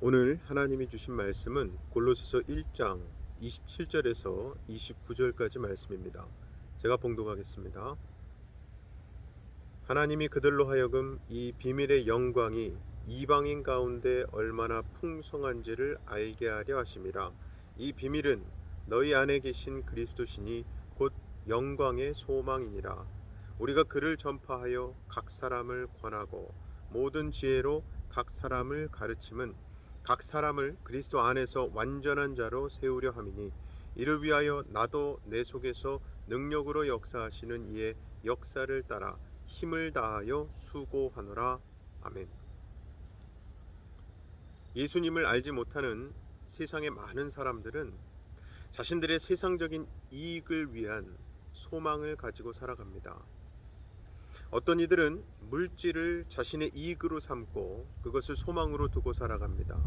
오늘 하나님이 주신 말씀은 골로새서 1장 27절에서 29절까지 말씀입니다. 제가 봉독하겠습니다. 하나님이 그들로 하여금 이 비밀의 영광이 이방인 가운데 얼마나 풍성한지를 알게 하려 하심이라. 이 비밀은 너희 안에 계신 그리스도시니 곧 영광의 소망이니라. 우리가 그를 전파하여 각 사람을 권하고 모든 지혜로 각 사람을 가르침은 각 사람을 그리스도 안에서 완전한 자로 세우려 함이니, 이를 위하여 나도 내 속에서 능력으로 역사하시는 이의 역사를 따라 힘을 다하여 수고하노라. 아멘. 예수님을 알지 못하는 세상의 많은 사람들은 자신들의 세상적인 이익을 위한 소망을 가지고 살아갑니다. 어떤 이들은 물질을 자신의 이익으로 삼고 그것을 소망으로 두고 살아갑니다.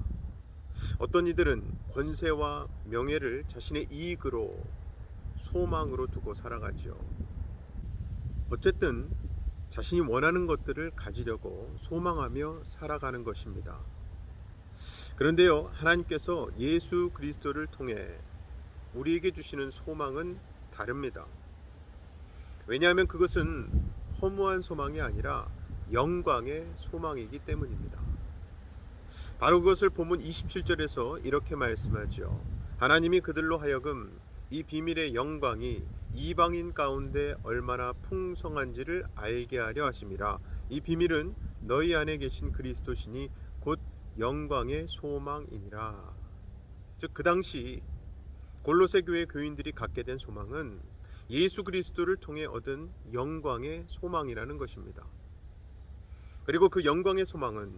어떤 이들은 권세와 명예를 자신의 이익으로 소망으로 두고 살아가지요. 어쨌든 자신이 원하는 것들을 가지려고 소망하며 살아가는 것입니다. 그런데요, 하나님께서 예수 그리스도를 통해 우리에게 주시는 소망은 다릅니다. 왜냐하면 그것은 허무한 소망이 아니라 영광의 소망이기 때문입니다. 바로 그것을 본문 27절에서 이렇게 말씀하죠. 하나님이 그들로 하여금 이 비밀의 영광이 이방인 가운데 얼마나 풍성한지를 알게 하려 하심이라. 이 비밀은 너희 안에 계신 그리스도시니 곧 영광의 소망이니라. 즉 그 당시 골로새 교회 교인들이 갖게 된 소망은 예수 그리스도를 통해 얻은 영광의 소망이라는 것입니다. 그리고 그 영광의 소망은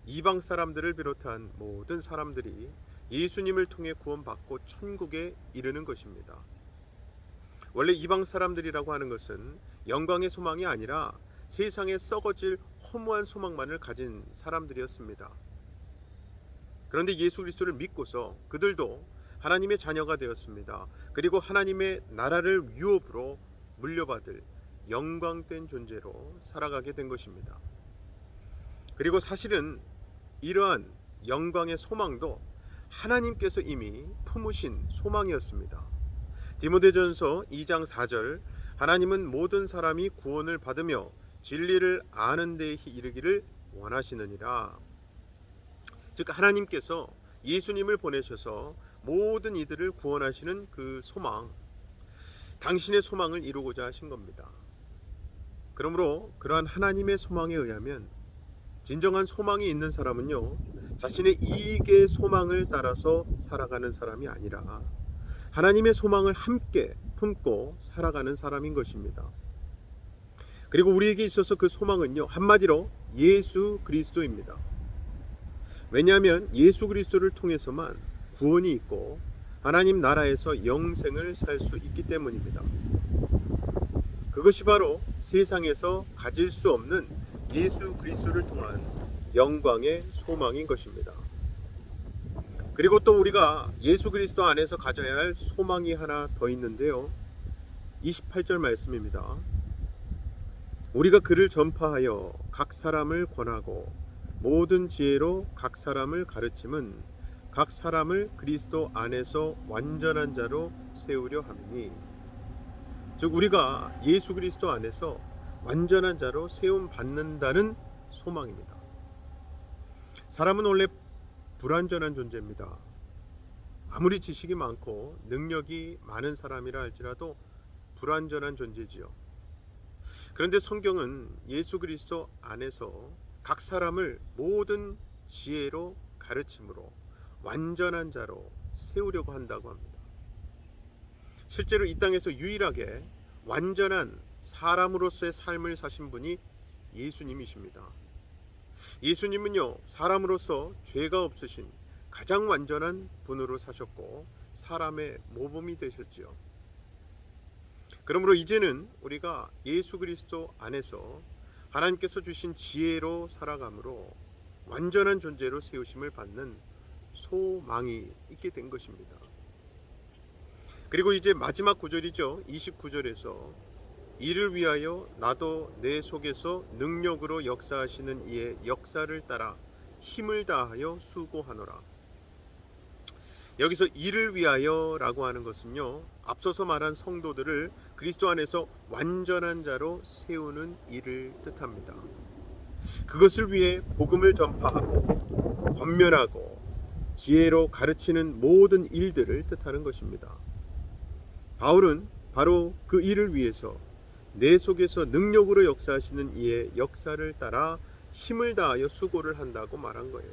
이방 사람들을 비롯한 모든 사람들이 예수님을 통해 구원받고 천국에 이르는 것입니다. 원래 이방 사람들이라고 하는 것은 영광의 소망이 아니라 세상에 썩어질 허무한 소망만을 가진 사람들이었습니다. 그런데 예수 그리스도를 믿고서 그들도 하나님의 자녀가 되었습니다. 그리고 하나님의 나라를 유업으로 물려받을 영광된 존재로 살아가게 된 것입니다. 그리고 사실은 이러한 영광의 소망도 하나님께서 이미 품으신 소망이었습니다. 디모데전서 2장 4절, 하나님은 모든 사람이 구원을 받으며 진리를 아는 데에 이르기를 원하시느니라. 즉 하나님께서 예수님을 보내셔서 모든 이들을 구원하시는 그 소망, 당신의 소망을 이루고자 하신 겁니다. 그러므로 그러한 하나님의 소망에 의하면 진정한 소망이 있는 사람은요, 자신의 이익의 소망을 따라서 살아가는 사람이 아니라 하나님의 소망을 함께 품고 살아가는 사람인 것입니다. 그리고 우리에게 있어서 그 소망은요, 한마디로 예수 그리스도입니다. 왜냐하면 예수 그리스도를 통해서만 구원이 있고 하나님 나라에서 영생을 살 수 있기 때문입니다. 그것이 바로 세상에서 가질 수 없는 예수 그리스도를 통한 영광의 소망인 것입니다. 그리고 또 우리가 예수 그리스도 안에서 가져야 할 소망이 하나 더 있는데요. 28절 말씀입니다. 우리가 그를 전파하여 각 사람을 권하고 모든 지혜로 각 사람을 가르침은 각 사람을 그리스도 안에서 완전한 자로 세우려 함이니, 즉 우리가 예수 그리스도 안에서 완전한 자로 세움 받는다는 소망입니다. 사람은 원래 불완전한 존재입니다. 아무리 지식이 많고 능력이 많은 사람이라 할지라도 불완전한 존재지요. 그런데 성경은 예수 그리스도 안에서 각 사람을 모든 지혜로 가르침으로 완전한 자로 세우려고 한다고 합니다. 실제로 이 땅에서 유일하게 완전한 사람으로서의 삶을 사신 분이 예수님이십니다. 예수님은요, 사람으로서 죄가 없으신 가장 완전한 분으로 사셨고 사람의 모범이 되셨지요. 그러므로 이제는 우리가 예수 그리스도 안에서 하나님께서 주신 지혜로 살아감으로 완전한 존재로 세우심을 받는 소망이 있게 된 것입니다. 그리고 이제 마지막 구절이죠. 29절에서 이를 위하여 나도 내 속에서 능력으로 역사하시는 이의 역사를 따라 힘을 다하여 수고하노라. 여기서 이를 위하여라고 하는 것은요, 앞서서 말한 성도들을 그리스도 안에서 완전한 자로 세우는 일을 뜻합니다. 그것을 위해 복음을 전파하고 권면하고 지혜로 가르치는 모든 일들을 뜻하는 것입니다. 바울은 바로 그 일을 위해서 내 속에서 능력으로 역사하시는 이의 역사를 따라 힘을 다하여 수고를 한다고 말한 거예요.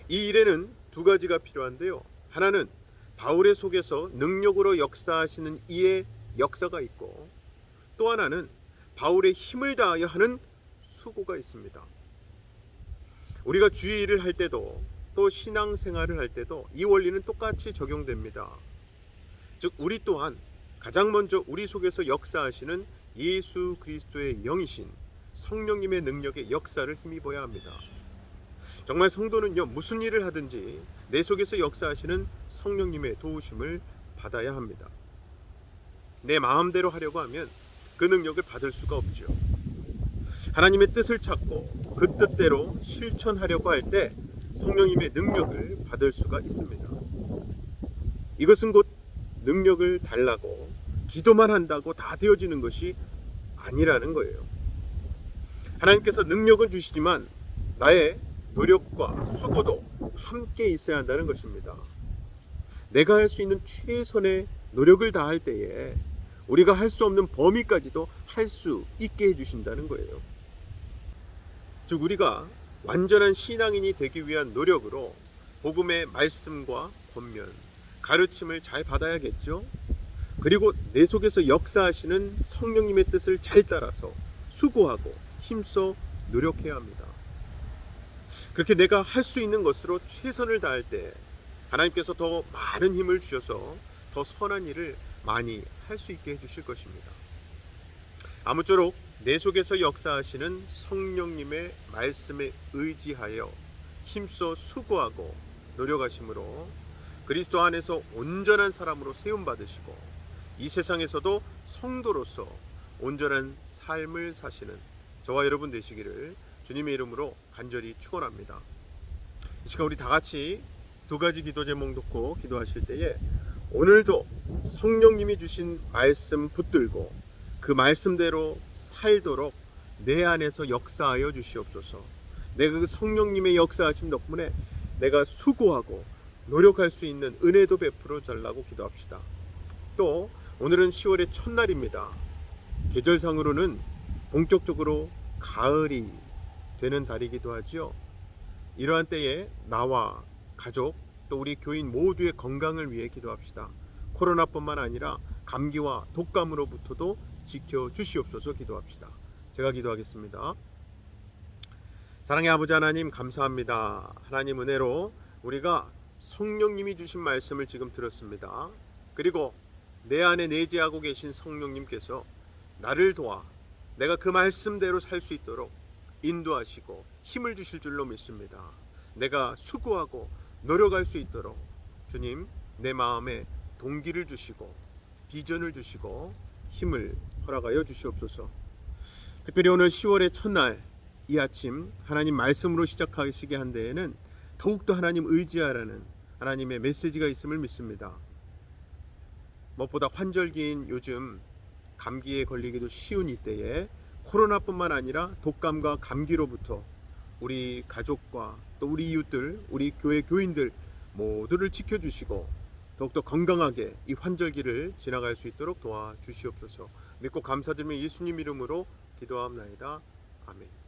이 일에는 두 가지가 필요한데요. 하나는 바울의 속에서 능력으로 역사하시는 이의 역사가 있고, 또 하나는 바울의 힘을 다하여 하는 수고가 있습니다. 우리가 주의 일을 할 때도 또 신앙생활을 할 때도 이 원리는 똑같이 적용됩니다. 즉 우리 또한 가장 먼저 우리 속에서 역사하시는 예수 그리스도의 영이신 성령님의 능력의 역사를 힘입어야 합니다. 정말 성도는요, 무슨 일을 하든지 내 속에서 역사하시는 성령님의 도우심을 받아야 합니다. 내 마음대로 하려고 하면 그 능력을 받을 수가 없죠. 하나님의 뜻을 찾고 그 뜻대로 실천하려고 할 때 성령님의 능력을 받을 수가 있습니다. 이것은 곧 능력을 달라고 기도만 한다고 다 되어지는 것이 아니라는 거예요. 하나님께서 능력은 주시지만 나의 노력과 수고도 함께 있어야 한다는 것입니다. 내가 할 수 있는 최선의 노력을 다할 때에 우리가 할 수 없는 범위까지도 할 수 있게 해주신다는 거예요. 즉 우리가 완전한 신앙인이 되기 위한 노력으로 복음의 말씀과 권면, 가르침을 잘 받아야겠죠. 그리고 내 속에서 역사하시는 성령님의 뜻을 잘 따라서 수고하고 힘써 노력해야 합니다. 그렇게 내가 할 수 있는 것으로 최선을 다할 때 하나님께서 더 많은 힘을 주셔서 더 선한 일을 많이 할 수 있게 해주실 것입니다. 아무쪼록 내 속에서 역사하시는 성령님의 말씀에 의지하여 힘써 수고하고 노력하심으로 그리스도 안에서 온전한 사람으로 세움받으시고 이 세상에서도 성도로서 온전한 삶을 사시는 저와 여러분 되시기를 주님의 이름으로 간절히 축원합니다. 이 시간 우리 다 같이 두 가지 기도 제목 놓고 기도하실 때에 오늘도 성령님이 주신 말씀 붙들고 그 말씀대로 살도록 내 안에서 역사하여 주시옵소서. 내가 그 성령님의 역사하심 덕분에 내가 수고하고 노력할 수 있는 은혜도 베풀어 달라고 기도합시다. 또 오늘은 10월의 첫날입니다. 계절상으로는 본격적으로 가을이 되는 달이기도 하지요. 이러한 때에 나와 가족 또 우리 교인 모두의 건강을 위해 기도합시다. 코로나뿐만 아니라 감기와 독감으로부터도 지켜주시옵소서 기도합시다. 제가 기도하겠습니다. 사랑의 아버지 하나님 감사합니다. 하나님 은혜로 우리가 성령님이 주신 말씀을 지금 들었습니다. 그리고 내 안에 내재하고 계신 성령님께서 나를 도와 내가 그 말씀대로 살 수 있도록 인도하시고 힘을 주실 줄로 믿습니다. 내가 수고하고 노력할 수 있도록 주님 내 마음에 동기를 주시고 비전을 주시고 힘을 허락하여 주시옵소서. 특별히 오늘 10월의 첫날 이 아침 하나님 말씀으로 시작하시게 한 데에는 더욱더 하나님 의지하라는 하나님의 메시지가 있음을 믿습니다. 무엇보다 환절기인 요즘 감기에 걸리기도 쉬운 이때에 코로나뿐만 아니라 독감과 감기로부터 우리 가족과 또 우리 이웃들, 우리 교회 교인들 모두를 지켜주시고 더욱더 건강하게 이 환절기를 지나갈 수 있도록 도와주시옵소서. 믿고 감사드리며 예수님 이름으로 기도하옵나이다. 아멘.